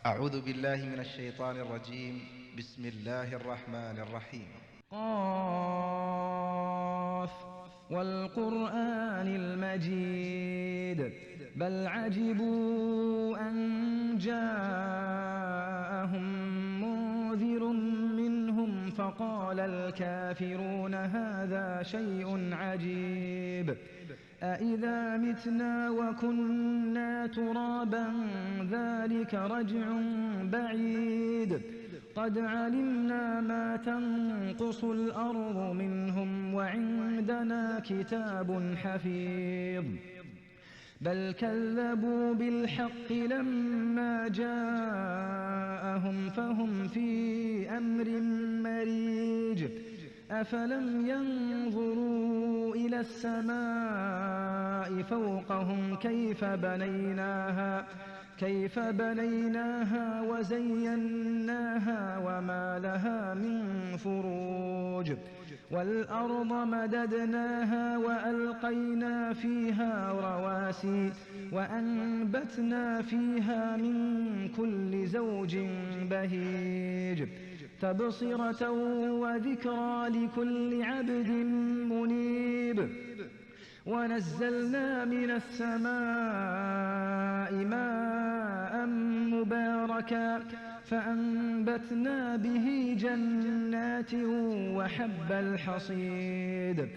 أعوذ بالله من الشيطان الرجيم. بسم الله الرحمن الرحيم. قاف والقرآن المجيد بل عجبوا أن جاءهم منذر منهم فقال الكافرون هذا شيء عجيب أإذا متنا وكنا ترابا ذلك رجع بعيد قد علمنا ما تنقص الأرض منهم وعندنا كتاب حفيظ بل كذبوا بالحق لما جاءهم فهم في أمر مريج أفلم ينظروا إلى السماء فوقهم كيف بنيناها وزيناها وما لها من فروج والأرض مددناها وألقينا فيها رواسي وأنبتنا فيها من كل زوج بهيج تبصرة وذكرى لكل عبد منيب ونزلنا من السماء ماء مباركا فأنبتنا به جنات وحب الحصيد